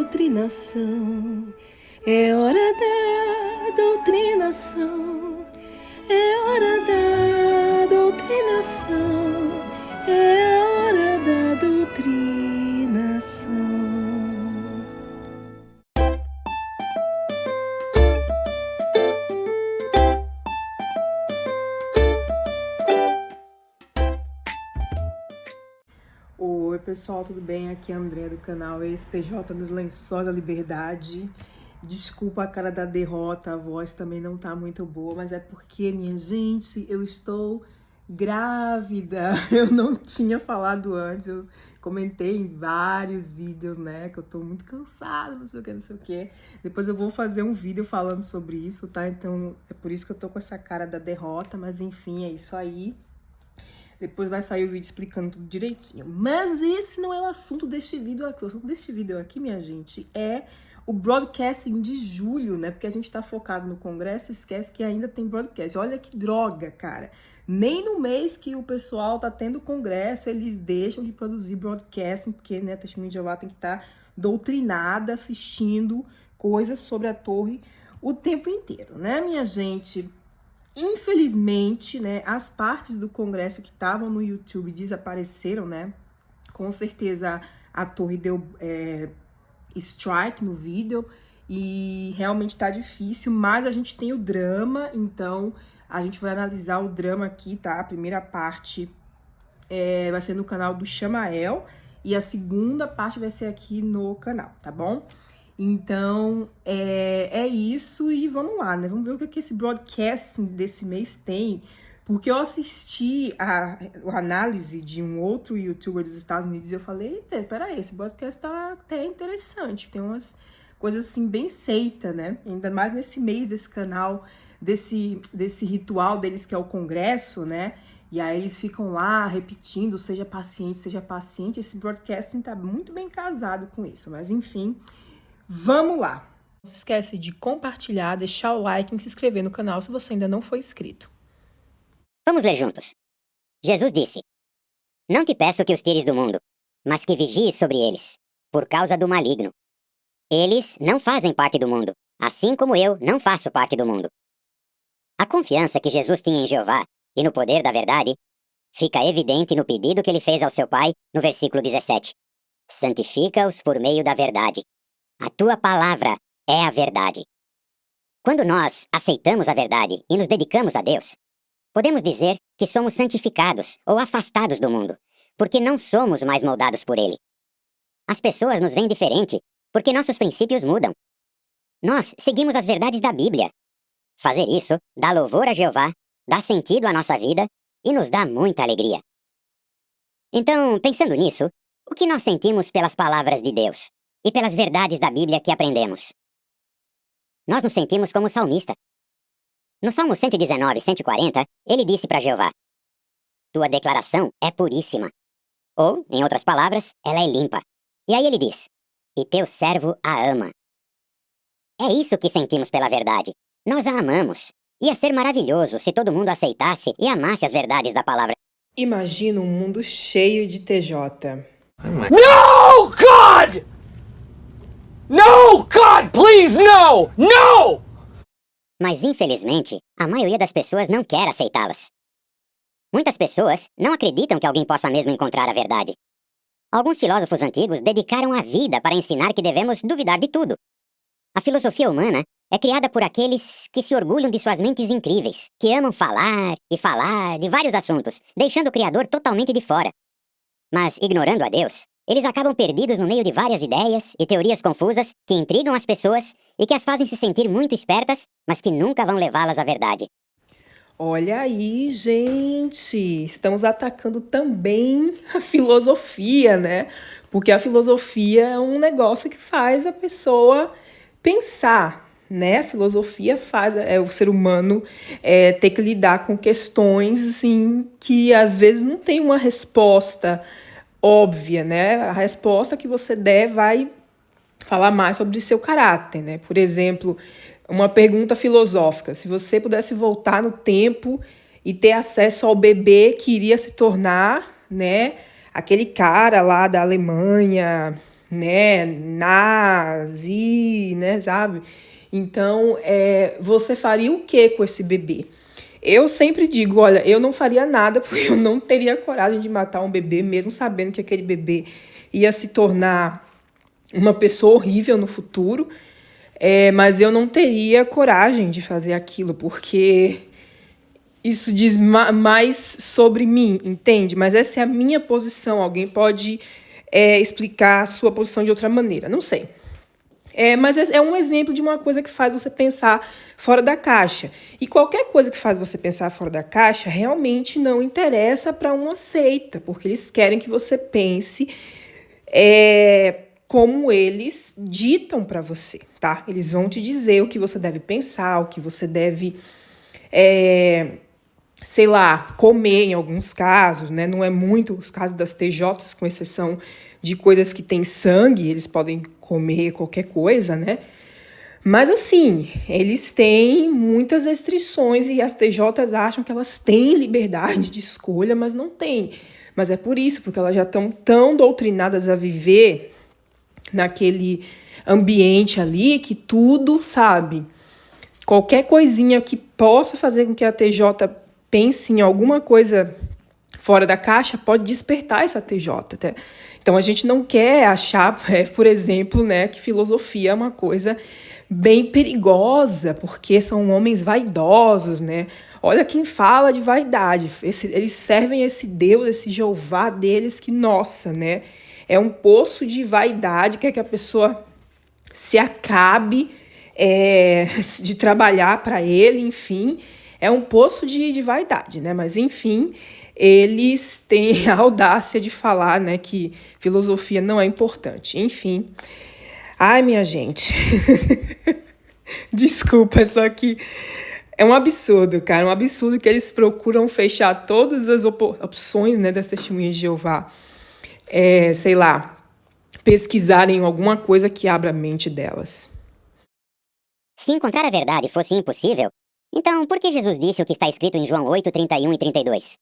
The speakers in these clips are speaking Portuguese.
doutrinação. É hora da doutrinação. É hora da doutrinação. É hora da doutrinação. Oi pessoal, tudo bem? Aqui é a Andréa do canal STJ dos Lençóis da Liberdade. Desculpa a cara da derrota, a voz também não tá muito boa, mas é porque, minha gente, eu estou grávida. Eu não tinha falado antes, eu comentei em vários vídeos, né, que eu tô muito cansada, não sei o que, não sei o que. Depois eu vou fazer um vídeo falando sobre isso, tá? Então é por isso que eu tô com essa cara da derrota, mas enfim, é isso aí. Depois vai sair o vídeo explicando tudo direitinho. Mas esse não é o assunto deste vídeo aqui. O assunto deste vídeo aqui, minha gente, é o broadcasting de julho, né? Porque a gente tá focado no Congresso e esquece que ainda tem broadcast. Olha que droga, cara. Nem no mês que o pessoal tá tendo Congresso, eles deixam de produzir broadcasting, porque, né, a Testemunha de Jeová tem que estar doutrinada, assistindo coisas sobre a torre o tempo inteiro, né, minha gente? Infelizmente, né, as partes do Congresso que estavam no YouTube desapareceram, né? Com certeza a torre deu strike no vídeo e realmente tá difícil, mas a gente tem o drama, então a gente vai analisar o drama aqui, tá? A primeira parte vai ser no canal do Chamael e a segunda parte vai ser aqui no canal, tá bom? Então, é isso e vamos lá, né? Vamos ver o que esse broadcasting desse mês tem. Porque eu assisti a análise de um outro youtuber dos Estados Unidos e eu falei, peraí, esse broadcast tá até interessante. Tem umas coisas assim bem seita, né? Ainda mais nesse mês desse canal, desse ritual deles que é o Congresso, né? E aí eles ficam lá repetindo, seja paciente, seja paciente. Esse broadcasting tá muito bem casado com isso, mas enfim... Vamos lá! Não se esquece de compartilhar, deixar o like e se inscrever no canal se você ainda não foi inscrito. Vamos ler juntos. Jesus disse: Não te peço que os tires do mundo, mas que vigies sobre eles, por causa do maligno. Eles não fazem parte do mundo, assim como eu não faço parte do mundo. A confiança que Jesus tinha em Jeová e no poder da verdade fica evidente no pedido que ele fez ao seu Pai no versículo 17. Santifica-os por meio da verdade. A tua palavra é a verdade. Quando nós aceitamos a verdade e nos dedicamos a Deus, podemos dizer que somos santificados ou afastados do mundo, porque não somos mais moldados por ele. As pessoas nos veem diferente porque nossos princípios mudam. Nós seguimos as verdades da Bíblia. Fazer isso dá louvor a Jeová, dá sentido à nossa vida e nos dá muita alegria. Então, pensando nisso, o que nós sentimos pelas palavras de Deus? E pelas verdades da Bíblia que aprendemos? Nós nos sentimos como o salmista. No Salmo 119, 140, ele disse para Jeová: Tua declaração é puríssima. Ou, em outras palavras, ela é limpa. E aí ele diz: E teu servo a ama. É isso que sentimos pela verdade. Nós a amamos. Ia ser maravilhoso se todo mundo aceitasse e amasse as verdades da palavra. Imagina um mundo cheio de TJ. No, God! No, God, please, no! No! Mas, infelizmente, a maioria das pessoas não quer aceitá-las. Muitas pessoas não acreditam que alguém possa mesmo encontrar a verdade. Alguns filósofos antigos dedicaram a vida para ensinar que devemos duvidar de tudo. A filosofia humana é criada por aqueles que se orgulham de suas mentes incríveis, que amam falar e falar de vários assuntos, deixando o Criador totalmente de fora. Mas, ignorando a Deus, eles acabam perdidos no meio de várias ideias e teorias confusas que intrigam as pessoas e que as fazem se sentir muito espertas, mas que nunca vão levá-las à verdade. Olha aí, gente, estamos atacando também a filosofia, né? Porque a filosofia é um negócio que faz a pessoa pensar, né? A filosofia faz o ser humano ter que lidar com questões, assim, que às vezes não tem uma resposta óbvia, né? A resposta que você der vai falar mais sobre seu caráter, né? Por exemplo, uma pergunta filosófica. Se você pudesse voltar no tempo e ter acesso ao bebê que iria se tornar, né, aquele cara lá da Alemanha, né? Nazi, né? Sabe? Então, você faria o que com esse bebê? Eu sempre digo, olha, eu não faria nada porque eu não teria coragem de matar um bebê, mesmo sabendo que aquele bebê ia se tornar uma pessoa horrível no futuro. Mas eu não teria coragem de fazer aquilo, porque isso diz mais sobre mim, entende? Mas essa é a minha posição. Alguém pode explicar a sua posição de outra maneira, não sei. Mas é um exemplo de uma coisa que faz você pensar fora da caixa. E qualquer coisa que faz você pensar fora da caixa realmente não interessa para uma seita, porque eles querem que você pense como eles ditam para você, tá? Eles vão te dizer o que você deve pensar, o que você deve, sei lá, comer em alguns casos, né? Não é muito os casos das TJs, com exceção de coisas que têm sangue, eles podem comer qualquer coisa, né? Mas assim, eles têm muitas restrições e as TJs acham que elas têm liberdade de escolha, mas não têm. Mas é por isso, porque elas já estão tão doutrinadas a viver naquele ambiente ali que tudo, sabe? Qualquer coisinha que possa fazer com que a TJ pense em alguma coisa fora da caixa pode despertar essa TJ. Tá? Então a gente não quer achar, por exemplo, né, que filosofia é uma coisa bem perigosa, porque são homens vaidosos, né? Olha quem fala de vaidade. Eles servem esse Deus, esse Jeová deles que, nossa, né? É um poço de vaidade, quer que a pessoa se acabe de trabalhar para ele, enfim. É um poço de vaidade, né? Mas, enfim, eles têm a audácia de falar, né, que filosofia não é importante. Enfim. Ai, minha gente. Desculpa, só que é um absurdo, cara. Um absurdo que eles procuram fechar todas as opções, né, das testemunhas de Jeová. Sei lá, pesquisarem alguma coisa que abra a mente delas. Se encontrar a verdade fosse impossível, então por que Jesus disse o que está escrito em João 8, 31 e 32?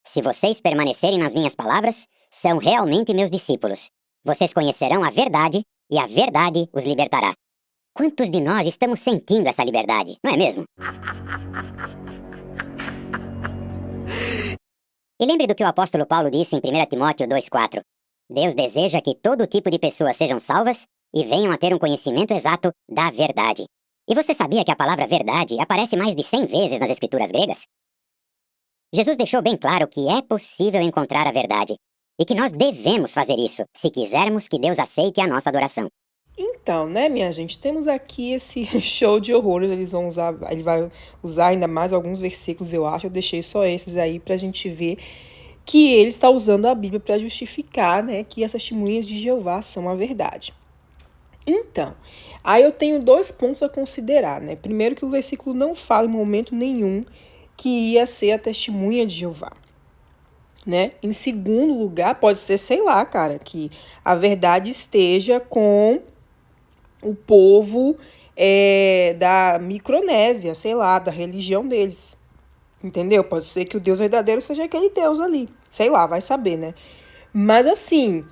Se vocês permanecerem nas minhas palavras, são realmente meus discípulos. Vocês conhecerão a verdade e a verdade os libertará. Quantos de nós estamos sentindo essa liberdade, não é mesmo? E lembre do que o apóstolo Paulo disse em 1 Timóteo 2,4. Deus deseja que todo tipo de pessoas sejam salvas e venham a ter um conhecimento exato da verdade. E você sabia que a palavra verdade aparece mais de 100 vezes nas escrituras gregas? Jesus deixou bem claro que é possível encontrar a verdade e que nós devemos fazer isso se quisermos que Deus aceite a nossa adoração. Então, né, minha gente, temos aqui esse show de horrores. Ele vai usar ainda mais alguns versículos, eu acho. Eu deixei só esses aí pra gente ver que ele está usando a Bíblia para justificar, né, que as testemunhas de Jeová são a verdade. Então, aí eu tenho 2 pontos a considerar, né? Primeiro, que o versículo não fala em momento nenhum que ia ser a testemunha de Jeová, né? Em segundo lugar, pode ser, sei lá, cara, que a verdade esteja com o povo da Micronésia, sei lá, da religião deles, entendeu? Pode ser que o Deus verdadeiro seja aquele Deus ali, sei lá, vai saber, né? Mas assim,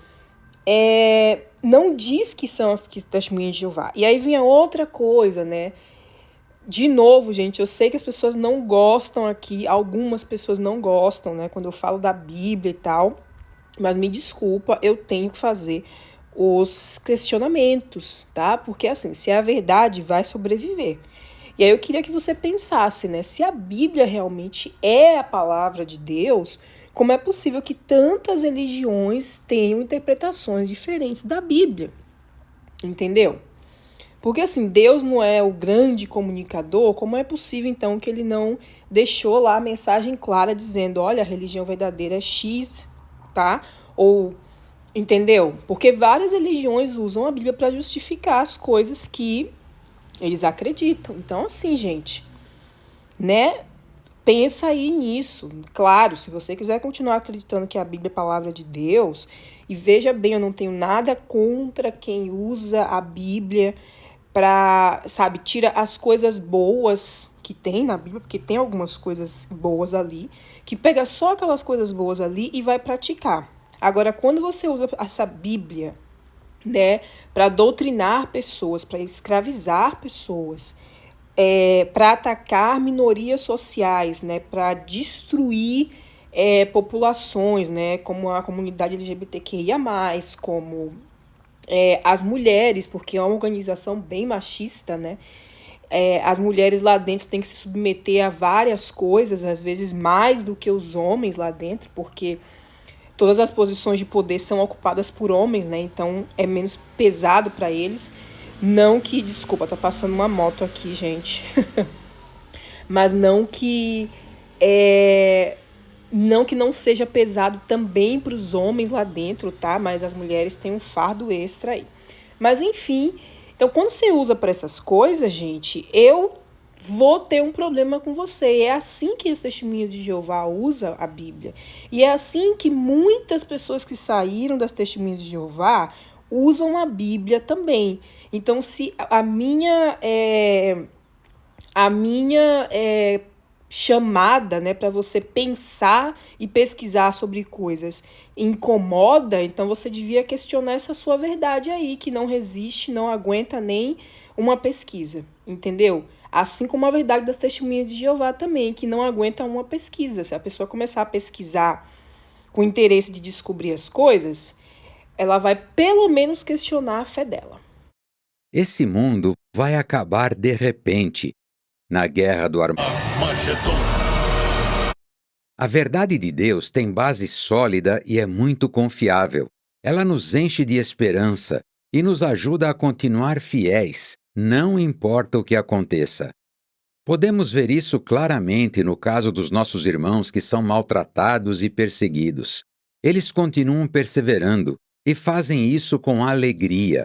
não diz que são as testemunhas de Jeová. E aí vem a outra coisa, né? De novo, gente, eu sei que as pessoas não gostam aqui, algumas pessoas não gostam, né, quando eu falo da Bíblia e tal, mas me desculpa, eu tenho que fazer os questionamentos, tá? Porque assim, se é a verdade, vai sobreviver. E aí eu queria que você pensasse, né, se a Bíblia realmente é a palavra de Deus, como é possível que tantas religiões tenham interpretações diferentes da Bíblia? Entendeu? Porque assim, Deus não é o grande comunicador, como é possível então que ele não deixou lá a mensagem clara dizendo, olha, a religião verdadeira é X, tá? Ou, entendeu? Porque várias religiões usam a Bíblia para justificar as coisas que eles acreditam. Então assim, gente, né? Pensa aí nisso. Claro, se você quiser continuar acreditando que a Bíblia é a palavra de Deus, e veja bem, eu não tenho nada contra quem usa a Bíblia para, sabe, tira as coisas boas que tem na Bíblia, porque tem algumas coisas boas ali, que pega só aquelas coisas boas ali e vai praticar. Agora, quando você usa essa Bíblia né, para doutrinar pessoas, para escravizar pessoas, para atacar minorias sociais, né, para destruir populações, né, como a comunidade LGBTQIA+, como as mulheres, porque é uma organização bem machista, né? As mulheres lá dentro têm que se submeter a várias coisas, às vezes mais do que os homens lá dentro, porque todas as posições de poder são ocupadas por homens, né? Então é menos pesado para eles. Não que, desculpa, tá passando uma moto aqui, gente. Mas não que não seja pesado também para os homens lá dentro, tá? Mas as mulheres têm um fardo extra aí. Mas enfim, então quando você usa para essas coisas, gente, eu vou ter um problema com você. É assim que as testemunhas de Jeová usa a Bíblia. E é assim que muitas pessoas que saíram das testemunhas de Jeová usam a Bíblia também. Então, se a minha chamada, né, para você pensar e pesquisar sobre coisas incomoda, então você devia questionar essa sua verdade aí, que não resiste, não aguenta nem uma pesquisa, entendeu? Assim como a verdade das testemunhas de Jeová também, que não aguenta uma pesquisa. Se a pessoa começar a pesquisar com interesse de descobrir as coisas, ela vai pelo menos questionar a fé dela. Esse mundo vai acabar de repente, na guerra do Armagedon. A verdade de Deus tem base sólida e é muito confiável. Ela nos enche de esperança e nos ajuda a continuar fiéis, não importa o que aconteça. Podemos ver isso claramente no caso dos nossos irmãos que são maltratados e perseguidos. Eles continuam perseverando e fazem isso com alegria.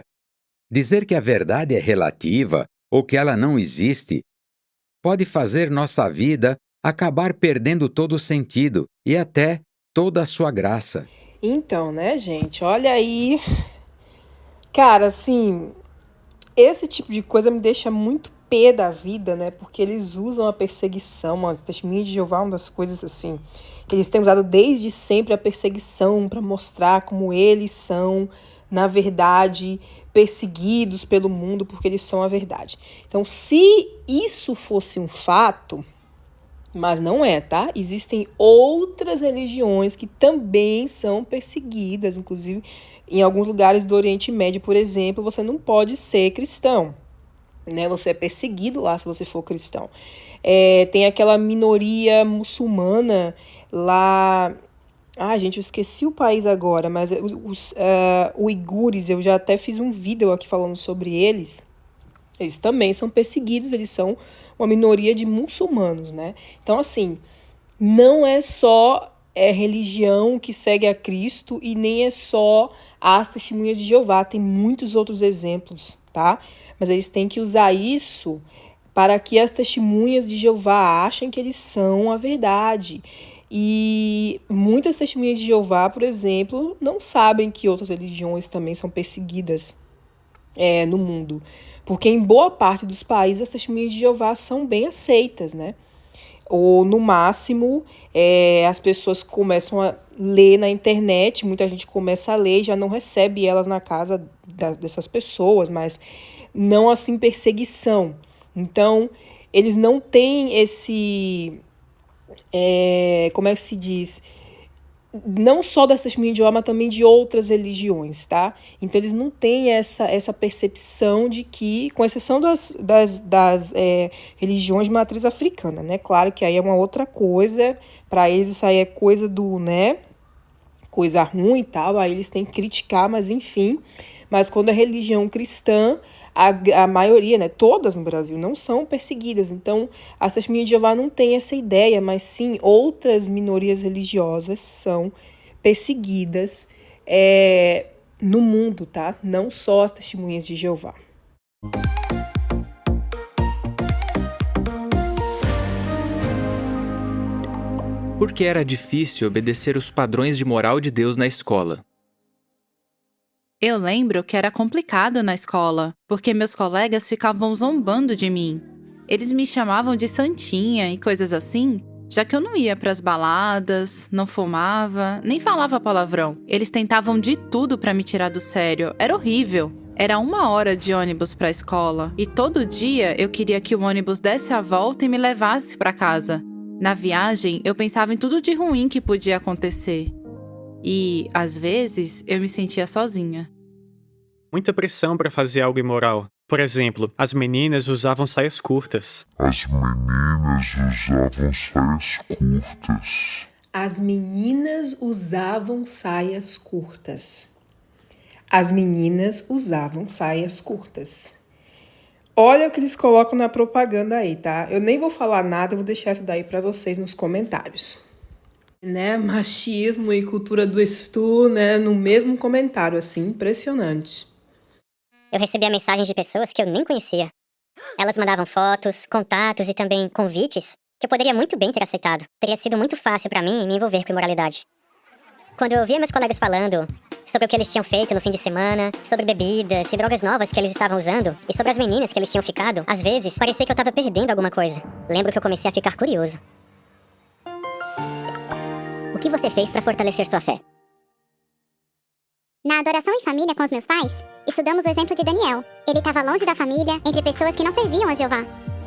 Dizer que a verdade é relativa ou que ela não existe pode fazer nossa vida acabar perdendo todo o sentido e até toda a sua graça. Então, né, gente, olha aí. Cara, assim, esse tipo de coisa me deixa muito pé da vida, né? Porque eles usam a perseguição, as testemunhas de Jeová, uma das coisas assim, que eles têm usado desde sempre a perseguição para mostrar como eles são, na verdade, perseguidos pelo mundo porque eles são a verdade. Então, se isso fosse um fato, mas não é, tá? Existem outras religiões que também são perseguidas, inclusive em alguns lugares do Oriente Médio, por exemplo, você não pode ser cristão, né? Você é perseguido lá se você for cristão. Tem aquela minoria muçulmana lá. Ah, gente, eu esqueci o país agora, mas os uigures, eu já até fiz um vídeo aqui falando sobre eles. Eles também são perseguidos, eles são uma minoria de muçulmanos, né? Então, assim, não é só religião que segue a Cristo e nem é só as testemunhas de Jeová, tem muitos outros exemplos, tá? Mas eles têm que usar isso para que as testemunhas de Jeová achem que eles são a verdade. E muitas testemunhas de Jeová, por exemplo, não sabem que outras religiões também são perseguidas no mundo. Porque em boa parte dos países as testemunhas de Jeová são bem aceitas, né? Ou, no máximo, as pessoas começam a ler na internet, muita gente começa a ler e já não recebe elas na casa dessas pessoas, mas não assim perseguição. Então, eles não têm esse... como é que se diz? Não só das testemunhas de Jeová, mas também de outras religiões, tá? Então, eles não têm essa percepção de que, com exceção das religiões de matriz africana, né? Claro que aí é uma outra coisa, para eles isso aí é coisa do, né? Coisa ruim e tal, aí eles têm que criticar, mas enfim. Mas quando é religião cristã, a maioria, né, todas no Brasil, não são perseguidas. Então, as testemunhas de Jeová não têm essa ideia, mas sim outras minorias religiosas são perseguidas no mundo, tá? Não só as testemunhas de Jeová. Por que era difícil obedecer os padrões de moral de Deus na escola? Eu lembro que era complicado na escola, porque meus colegas ficavam zombando de mim. Eles me chamavam de santinha e coisas assim, já que eu não ia pras baladas, não fumava, nem falava palavrão. Eles tentavam de tudo pra me tirar do sério. Era horrível. Era 1 hora de ônibus pra escola e todo dia eu queria que o ônibus desse a volta e me levasse pra casa. Na viagem, eu pensava em tudo de ruim que podia acontecer. E, às vezes, eu me sentia sozinha. Muita pressão para fazer algo imoral. Por exemplo, as meninas usavam saias curtas. As meninas usavam saias curtas. As meninas usavam saias curtas. As meninas usavam saias curtas. Olha o que eles colocam na propaganda aí, tá? Eu nem vou falar nada, eu vou deixar essa daí pra vocês nos comentários. Né? Machismo e cultura do estu, né? No mesmo comentário, assim, impressionante. Eu recebia mensagens de pessoas que eu nem conhecia. Elas mandavam fotos, contatos e também convites que eu poderia muito bem ter aceitado. Teria sido muito fácil pra mim me envolver com imoralidade. Quando eu ouvia meus colegas falando sobre o que eles tinham feito no fim de semana, sobre bebidas e drogas novas que eles estavam usando e sobre as meninas que eles tinham ficado, às vezes parecia que eu tava perdendo alguma coisa. Lembro que eu comecei a ficar curioso. O que você fez pra fortalecer sua fé? Na adoração em família com os meus pais, estudamos o exemplo de Daniel. Ele estava longe da família, entre pessoas que não serviam a Jeová.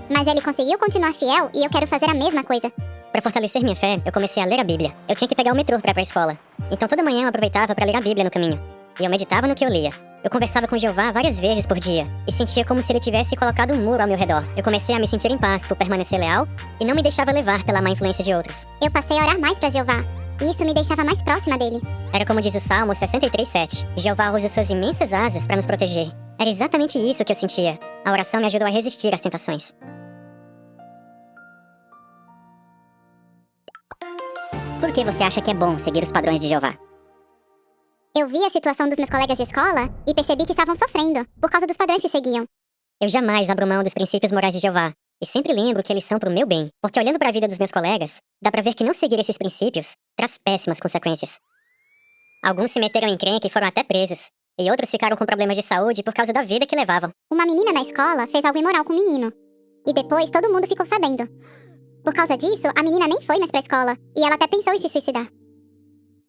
Mas ele conseguiu continuar fiel e eu quero fazer a mesma coisa. Para fortalecer minha fé, eu comecei a ler a Bíblia. Eu tinha que pegar o metrô para ir pra escola. Então toda manhã eu aproveitava para ler a Bíblia no caminho. E eu meditava no que eu lia. Eu conversava com Jeová várias vezes por dia. E sentia como se ele tivesse colocado um muro ao meu redor. Eu comecei a me sentir em paz por permanecer leal e não me deixava levar pela má influência de outros. Eu passei a orar mais para Jeová. E isso me deixava mais próxima dele. Era como diz o Salmo 63:7. Jeová usa suas imensas asas para nos proteger. Era exatamente isso que eu sentia. A oração me ajudou a resistir às tentações. Por que você acha que é bom seguir os padrões de Jeová? Eu vi a situação dos meus colegas de escola e percebi que estavam sofrendo por causa dos padrões que seguiam. Eu jamais abro mão dos princípios morais de Jeová. E sempre lembro que eles são pro meu bem. Porque olhando para a vida dos meus colegas, dá pra ver que não seguir esses princípios traz péssimas consequências. Alguns se meteram em encrenca e foram até presos. E outros ficaram com problemas de saúde por causa da vida que levavam. Uma menina na escola fez algo imoral com um menino. E depois todo mundo ficou sabendo. Por causa disso, a menina nem foi mais pra escola. E ela até pensou em se suicidar.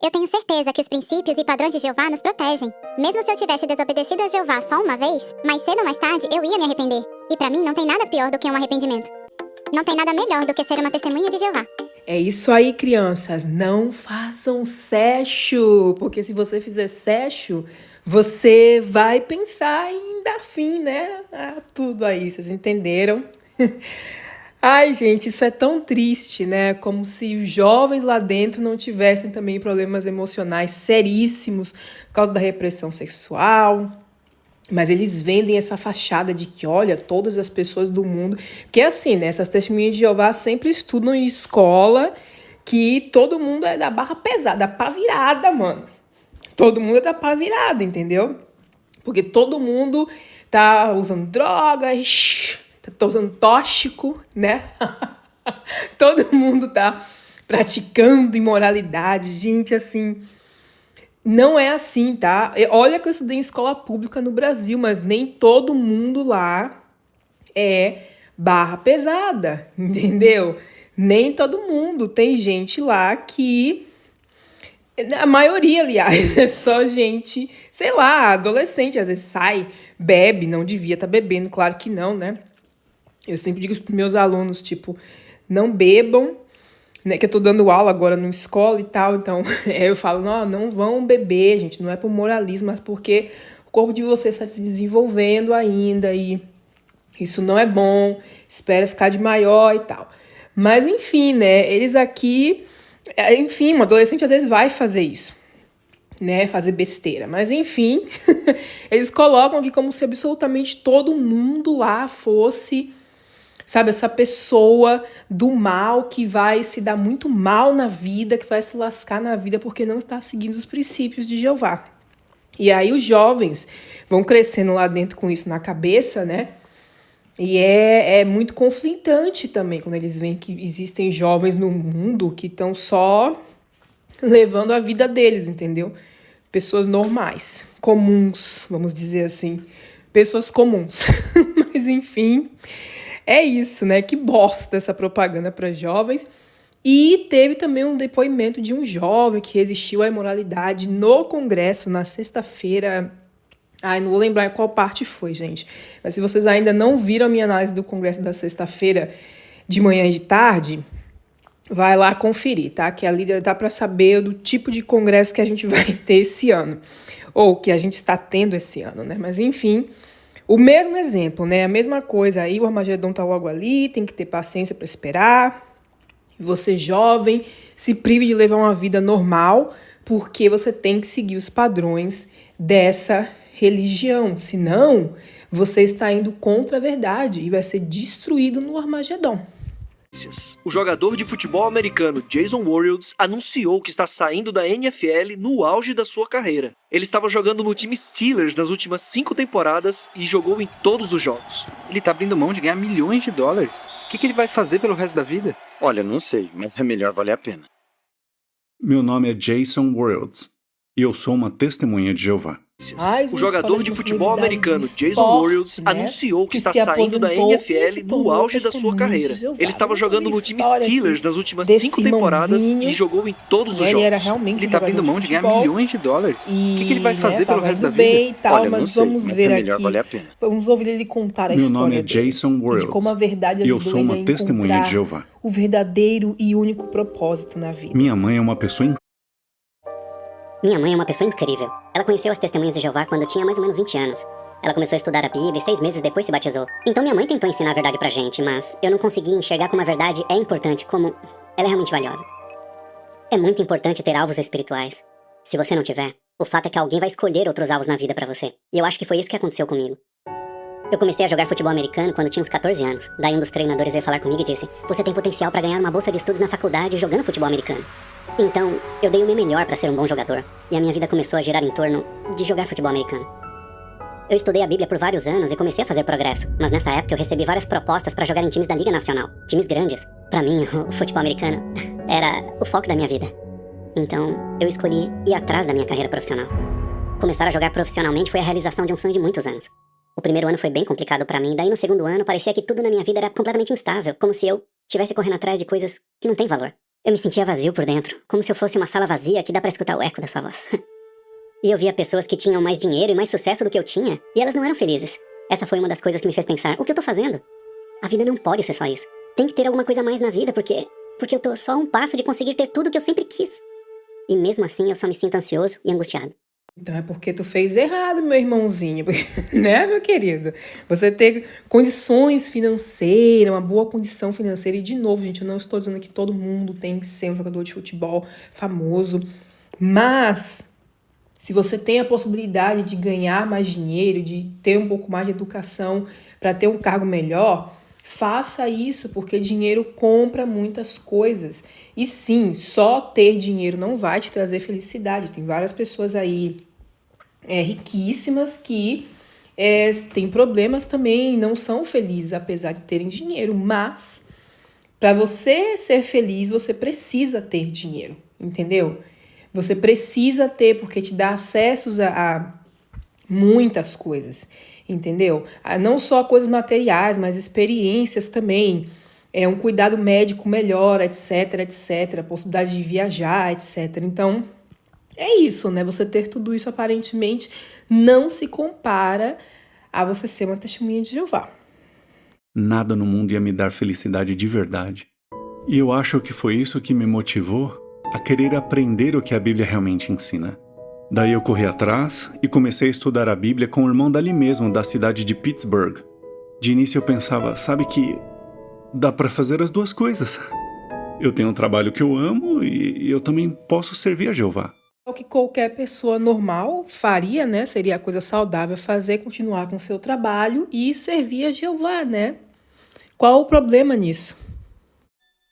Eu tenho certeza que os princípios e padrões de Jeová nos protegem. Mesmo se eu tivesse desobedecido a Jeová só uma vez, mais cedo ou mais tarde eu ia me arrepender. E pra mim não tem nada pior do que um arrependimento. Não tem nada melhor do que ser uma testemunha de Jeová. É isso aí, crianças. Não façam sexo. Porque se você fizer sexo, você vai pensar em dar fim, né? Ah, tudo aí, vocês entenderam? Ai, gente, isso é tão triste, né? Como se os jovens lá dentro não tivessem também problemas emocionais seríssimos por causa da repressão sexual. Mas eles vendem essa fachada de que, olha, todas as pessoas do mundo... Porque é assim, né? Essas testemunhas de Jeová sempre estudam em escola que todo mundo é da barra pesada, da pá virada, mano. Todo mundo é da pá virada, entendeu? Porque todo mundo tá usando drogas... Tá usando tóxico, né? Todo mundo tá praticando imoralidade. Gente, assim, não é assim, tá? Olha que eu estudei em escola pública no Brasil, mas nem todo mundo lá é barra pesada, entendeu? Nem todo mundo. Tem gente lá que... A maioria, aliás, é só gente, sei lá, adolescente. Às vezes sai, bebe, não devia estar bebendo, claro que não, né? Eu sempre digo para meus alunos, tipo, não bebam, né? Que eu tô dando aula agora numa escola e tal, então eu falo, não vão beber, gente, não é por moralismo, mas porque o corpo de vocês está se desenvolvendo ainda e isso não é bom, espera ficar de maior e tal. Mas enfim, né, eles aqui, enfim, um adolescente às vezes vai fazer isso, né, fazer besteira, mas enfim, eles colocam aqui como se absolutamente todo mundo lá fosse... Sabe, essa pessoa do mal que vai se dar muito mal na vida, que vai se lascar na vida porque não está seguindo os princípios de Jeová. E aí os jovens vão crescendo lá dentro com isso na cabeça, né? E é muito conflitante também quando eles veem que existem jovens no mundo que estão só levando a vida deles, entendeu? Pessoas normais, comuns, vamos dizer assim. Pessoas comuns. Mas enfim... É isso, né? Que bosta essa propaganda para jovens. E teve também um depoimento de um jovem que resistiu à imoralidade no Congresso na sexta-feira. Ai, não vou lembrar qual parte foi, gente. Mas se vocês ainda não viram a minha análise do Congresso da sexta-feira, de manhã e de tarde, vai lá conferir, tá? Que ali dá para saber do tipo de congresso que a gente vai ter esse ano. Ou que a gente está tendo esse ano, né? Mas enfim, o mesmo exemplo, né? A mesma coisa aí, o Armagedon tá logo ali, tem que ter paciência para esperar. Você jovem, se prive de levar uma vida normal, porque você tem que seguir os padrões dessa religião. Senão, você está indo contra a verdade e vai ser destruído no Armagedon. O jogador de futebol americano Jason Warriors anunciou que está saindo da NFL no auge da sua carreira. Ele estava jogando no time Steelers nas últimas 5 temporadas e jogou em todos os jogos. Ele tá abrindo mão de ganhar milhões de dólares. O que ele vai fazer pelo resto da vida? Olha, não sei, mas é melhor valer a pena. Meu nome é Jason Warriors e eu sou uma testemunha de Jeová. O jogador de futebol americano Jason Warriors anunciou que está saindo da NFL no auge da sua carreira. Ele estava jogando no time Steelers nas últimas 5 temporadas e jogou em todos os jogos. Ele tá abrindo mão de ganhar milhões de dólares. O que ele vai fazer pelo resto da vida? E tal, Olha, mas não sei, vamos mas ver é melhor aqui. valer a pena. Vamos ouvir ele contar a Meu história nome é dele, Jason de Warriors como a verdade e eu ajudou sou ele uma a testemunha encontrar de Jeová. o verdadeiro e único propósito na vida. Minha mãe é uma pessoa Minha mãe é uma pessoa incrível. Ela conheceu as Testemunhas de Jeová quando tinha mais ou menos 20 anos. Ela começou a estudar a Bíblia e 6 meses depois se batizou. Então minha mãe tentou ensinar a verdade pra gente, mas eu não consegui enxergar como a verdade é importante, como ela é realmente valiosa. É muito importante ter alvos espirituais. Se você não tiver, o fato é que alguém vai escolher outros alvos na vida pra você. E eu acho que foi isso que aconteceu comigo. Eu comecei a jogar futebol americano quando tinha uns 14 anos. Daí um dos treinadores veio falar comigo e disse: "Você tem potencial pra ganhar uma bolsa de estudos na faculdade jogando futebol americano." Então, eu dei o meu melhor pra ser um bom jogador. E a minha vida começou a girar em torno de jogar futebol americano. Eu estudei a Bíblia por vários anos e comecei a fazer progresso. Mas nessa época eu recebi várias propostas pra jogar em times da Liga Nacional. Times grandes. Pra mim, o futebol americano era o foco da minha vida. Então, eu escolhi ir atrás da minha carreira profissional. Começar a jogar profissionalmente foi a realização de um sonho de muitos anos. O primeiro ano foi bem complicado pra mim, daí no segundo ano parecia que tudo na minha vida era completamente instável, como se eu estivesse correndo atrás de coisas que não têm valor. Eu me sentia vazio por dentro, como se eu fosse uma sala vazia que dá pra escutar o eco da sua voz. E eu via pessoas que tinham mais dinheiro e mais sucesso do que eu tinha, e elas não eram felizes. Essa foi uma das coisas que me fez pensar: o que eu tô fazendo? A vida não pode ser só isso. Tem que ter alguma coisa a mais na vida, porque eu tô só a um passo de conseguir ter tudo que eu sempre quis. E mesmo assim eu só me sinto ansioso e angustiado. Então é porque tu fez errado, meu irmãozinho, né, meu querido? Você ter condições financeiras, uma boa condição financeira. E de novo, gente, eu não estou dizendo que todo mundo tem que ser um jogador de futebol famoso, mas se você tem a possibilidade de ganhar mais dinheiro, de ter um pouco mais de educação para ter um cargo melhor, faça isso, porque dinheiro compra muitas coisas. E sim, só ter dinheiro não vai te trazer felicidade. Tem várias pessoas aí riquíssimas que têm problemas também, não são felizes apesar de terem dinheiro. Mas para você ser feliz, você precisa ter dinheiro, entendeu? Você precisa ter, porque te dá acessos a muitas coisas, entendeu? Não só coisas materiais, mas experiências também, um cuidado médico melhor, etc, etc, possibilidade de viajar, etc. Então, é isso, né? Você ter tudo isso aparentemente não se compara a você ser uma testemunha de Jeová. Nada no mundo ia me dar felicidade de verdade. E eu acho que foi isso que me motivou a querer aprender o que a Bíblia realmente ensina. Daí eu corri atrás e comecei a estudar a Bíblia com o irmão dali mesmo, da cidade de Pittsburgh. De início eu pensava, sabe que dá pra fazer as duas coisas. Eu tenho um trabalho que eu amo e eu também posso servir a Jeová. O que qualquer pessoa normal faria, né? Seria a coisa saudável fazer, continuar com o seu trabalho e servir a Jeová, né? Qual o problema nisso?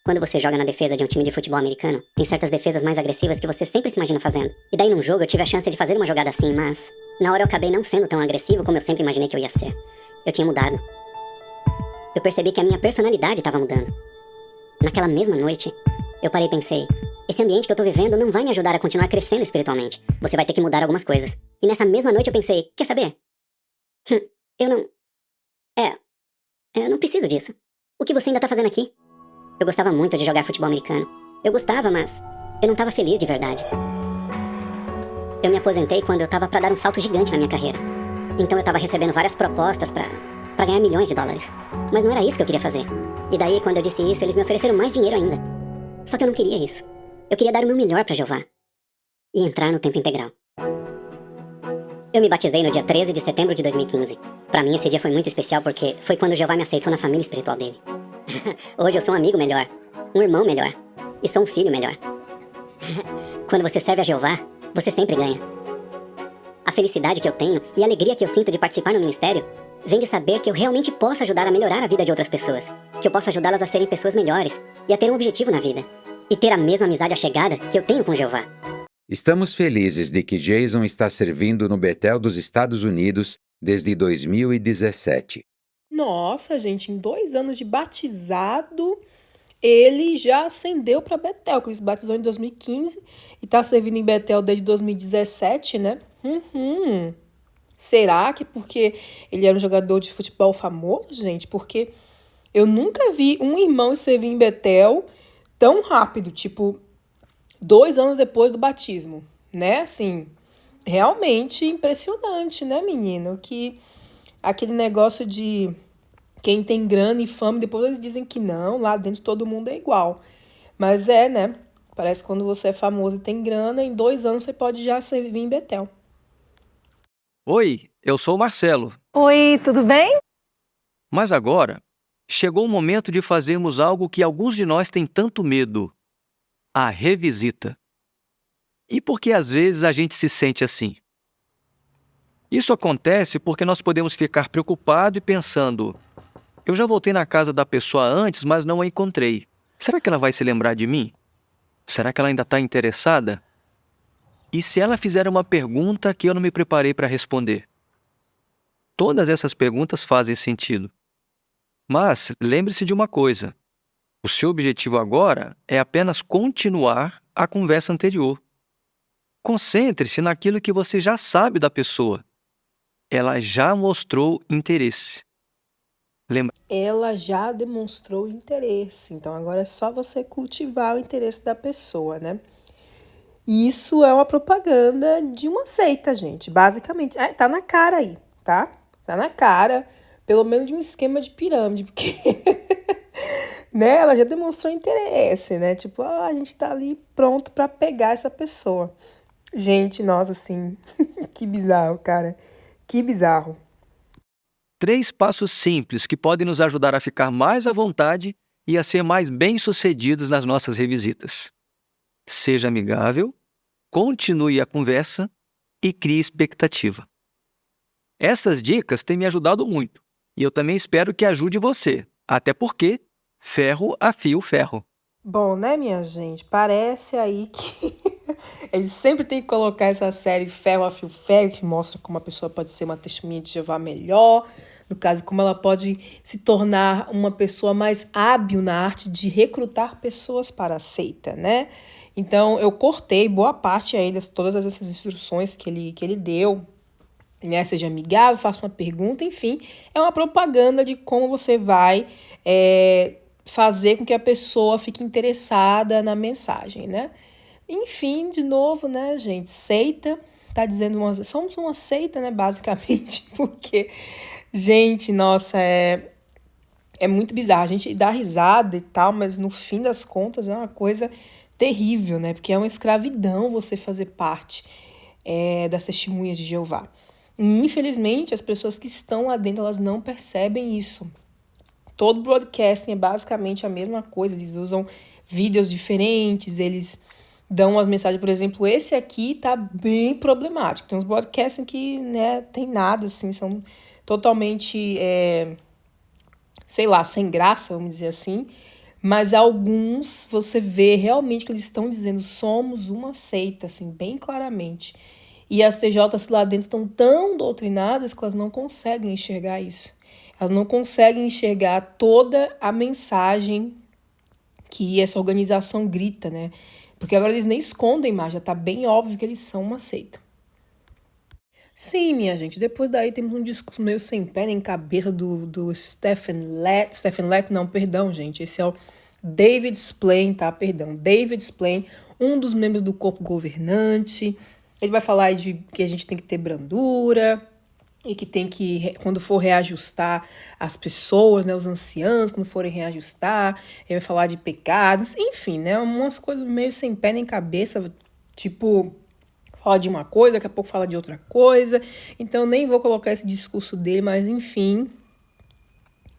Quando você joga na defesa de um time de futebol americano, tem certas defesas mais agressivas que você sempre se imagina fazendo. E daí num jogo eu tive a chance de fazer uma jogada assim, mas na hora eu acabei não sendo tão agressivo como eu sempre imaginei que eu ia ser. Eu tinha mudado. Eu percebi que a minha personalidade estava mudando. Naquela mesma noite, eu parei e pensei: esse ambiente que eu tô vivendo não vai me ajudar a continuar crescendo espiritualmente. Você vai ter que mudar algumas coisas. E nessa mesma noite eu pensei: quer saber? Eu não preciso disso. O que você ainda tá fazendo aqui? Eu gostava muito de jogar futebol americano. Eu gostava, mas eu não estava feliz de verdade. Eu me aposentei quando eu estava para dar um salto gigante na minha carreira. Então eu estava recebendo várias propostas para ganhar milhões de dólares. Mas não era isso que eu queria fazer. E daí, quando eu disse isso, eles me ofereceram mais dinheiro ainda. Só que eu não queria isso. Eu queria dar o meu melhor para Jeová. E entrar no tempo integral. Eu me batizei no dia 13 de setembro de 2015. Para mim, esse dia foi muito especial porque foi quando Jeová me aceitou na família espiritual dele. Hoje eu sou um amigo melhor, um irmão melhor e sou um filho melhor. Quando você serve a Jeová, você sempre ganha. A felicidade que eu tenho e a alegria que eu sinto de participar no ministério vem de saber que eu realmente posso ajudar a melhorar a vida de outras pessoas, que eu posso ajudá-las a serem pessoas melhores e a ter um objetivo na vida, e ter a mesma amizade achegada que eu tenho com Jeová. Estamos felizes de que Jason está servindo no Betel dos Estados Unidos desde 2017. Nossa, gente, em 2 anos de batizado, ele já ascendeu para Betel, que ele se batizou em 2015 e está servindo em Betel desde 2017, né? Será que porque ele era um jogador de futebol famoso, gente? Porque eu nunca vi um irmão servir em Betel tão rápido, tipo, 2 anos depois do batismo, né? Assim, realmente impressionante, né, menino? Que aquele negócio de quem tem grana e fama, depois eles dizem que não, lá dentro todo mundo é igual. Mas né? Parece que quando você é famoso e tem grana, em 2 anos você pode já servir em Betel. Oi, eu sou o Marcelo. Oi, tudo bem? Mas agora, chegou o momento de fazermos algo que alguns de nós têm tanto medo: a revisita. E por que às vezes a gente se sente assim? Isso acontece porque nós podemos ficar preocupados e pensando: eu já voltei na casa da pessoa antes, mas não a encontrei. Será que ela vai se lembrar de mim? Será que ela ainda está interessada? E se ela fizer uma pergunta que eu não me preparei para responder? Todas essas perguntas fazem sentido. Mas lembre-se de uma coisa: o seu objetivo agora é apenas continuar a conversa anterior. Concentre-se naquilo que você já sabe da pessoa. Ela já mostrou interesse. Ela já demonstrou interesse, então agora é só você cultivar o interesse da pessoa, né? Isso é uma propaganda de uma seita, gente, basicamente. Tá na cara aí, tá? Tá na cara, pelo menos de um esquema de pirâmide, porque né, ela já demonstrou interesse, né? Tipo, a gente tá ali pronto pra pegar essa pessoa. Gente, nossa, assim, que bizarro, cara. Que bizarro. 3 passos simples que podem nos ajudar a ficar mais à vontade e a ser mais bem-sucedidos nas nossas revisitas. Seja amigável, continue a conversa e crie expectativa. Essas dicas têm me ajudado muito e eu também espero que ajude você, até porque ferro afia o ferro. Bom, né, minha gente? Parece aí que eles sempre têm que colocar essa série Ferro afia o Ferro, que mostra como a pessoa pode ser uma testemunha de Jeová melhor. No caso, como ela pode se tornar uma pessoa mais hábil na arte de recrutar pessoas para a seita, né? Então, eu cortei boa parte aí de todas essas instruções que ele deu, né? Seja amigável, faça uma pergunta, enfim. É uma propaganda de como você vai fazer com que a pessoa fique interessada na mensagem, né? Enfim, de novo, né, gente? Seita, tá dizendo somos uma seita, né, basicamente, porque... Gente, nossa, é muito bizarro. A gente dá risada e tal, mas no fim das contas é uma coisa terrível, né? Porque é uma escravidão você fazer parte das testemunhas de Jeová. E, infelizmente, as pessoas que estão lá dentro, elas não percebem isso. Todo broadcasting é basicamente a mesma coisa. Eles usam vídeos diferentes, eles dão umas mensagens, por exemplo, esse aqui tá bem problemático. Tem uns broadcasting que, né, tem nada, assim, são... totalmente, sei lá, sem graça, vamos dizer assim, mas alguns você vê realmente que eles estão dizendo somos uma seita, assim, bem claramente. E as TJs lá dentro estão tão doutrinadas que elas não conseguem enxergar isso. Elas não conseguem enxergar toda a mensagem que essa organização grita, né? Porque agora eles nem escondem mais, já tá bem óbvio que eles são uma seita. Sim, minha gente, depois daí temos um discurso meio sem pé nem cabeça do Stephen Lett. Stephen Lett, não, perdão, gente, esse é o David Splane, tá? Perdão, David Splane, um dos membros do corpo governante. Ele vai falar de que a gente tem que ter brandura e que tem que, quando for reajustar as pessoas, né, os anciãos, quando forem reajustar, ele vai falar de pecados, enfim, né, umas coisas meio sem pé nem cabeça, tipo, fala de uma coisa, daqui a pouco fala de outra coisa, então nem vou colocar esse discurso dele, mas enfim,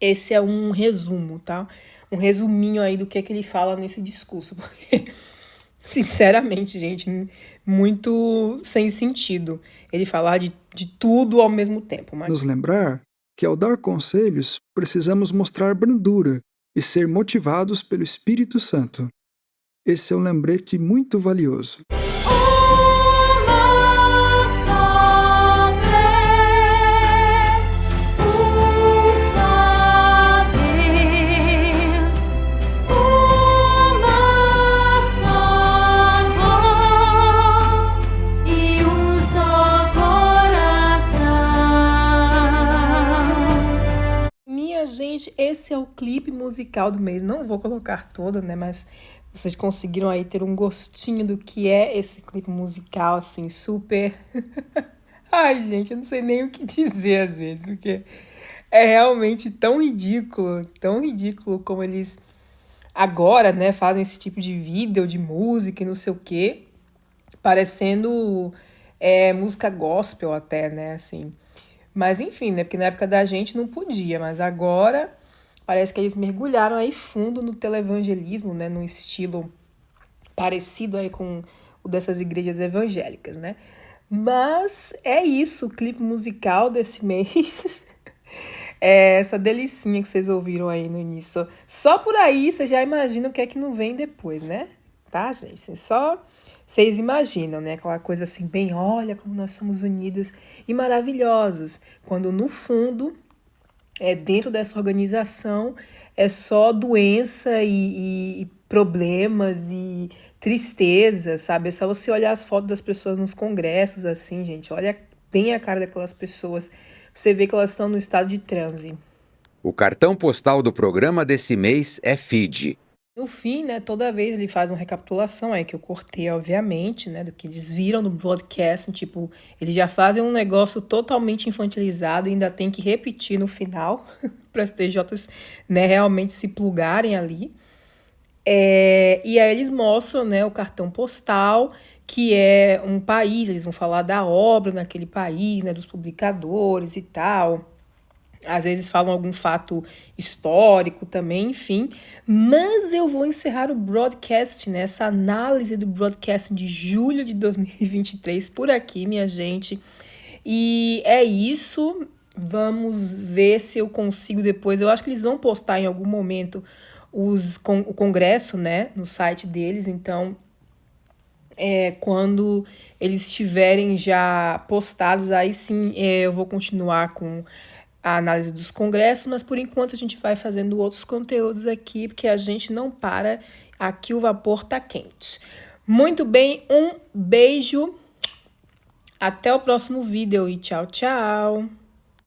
esse é um resumo, tá? Um resuminho aí do que é que ele fala nesse discurso, porque, sinceramente, gente, muito sem sentido ele falar de tudo ao mesmo tempo. Mas... Nos lembrar que ao dar conselhos, precisamos mostrar brandura e ser motivados pelo Espírito Santo. Esse é um lembrete muito valioso. Gente, esse é o clipe musical do mês. Não vou colocar todo, né? Mas vocês conseguiram aí ter um gostinho do que é esse clipe musical, assim, super... Ai, gente, eu não sei nem o que dizer às vezes, porque é realmente tão ridículo como eles agora, né, fazem esse tipo de vídeo, de música e não sei o quê, parecendo música gospel até, né, assim... Mas enfim, né? Porque na época da gente não podia, mas agora parece que eles mergulharam aí fundo no televangelismo, né? Num estilo parecido aí com o dessas igrejas evangélicas, né? Mas é isso, o clipe musical desse mês. É essa delicinha que vocês ouviram aí no início. Só por aí você já imagina o que é que não vem depois, né? Tá, gente? Só... Vocês imaginam, né? Aquela coisa assim, bem, olha como nós somos unidos e maravilhosos. Quando no fundo, dentro dessa organização, é só doença e problemas e tristeza, sabe? É só você olhar as fotos das pessoas nos congressos, assim, gente. Olha bem a cara daquelas pessoas. Você vê que elas estão no estado de transe. O cartão postal do programa desse mês é Fiji. No fim, né, toda vez ele faz uma recapitulação aí, que eu cortei, obviamente, né, do que eles viram no broadcast, tipo, eles já fazem um negócio totalmente infantilizado e ainda tem que repetir no final, para as TJs, né, realmente se plugarem ali. E aí eles mostram, né, o cartão postal, que é um país, eles vão falar da obra naquele país, né, dos publicadores e tal. Às vezes falam algum fato histórico também, enfim. Mas eu vou encerrar o broadcast, né? Essa análise do broadcast de julho de 2023 por aqui, minha gente. E é isso. Vamos ver se eu consigo depois. Eu acho que eles vão postar em algum momento o congresso, né? No site deles. Então, quando eles estiverem já postados, aí sim eu vou continuar com a análise dos congressos, mas por enquanto a gente vai fazendo outros conteúdos aqui, porque a gente não para, aqui o vapor tá quente. Muito bem, um beijo, até o próximo vídeo e tchau, tchau!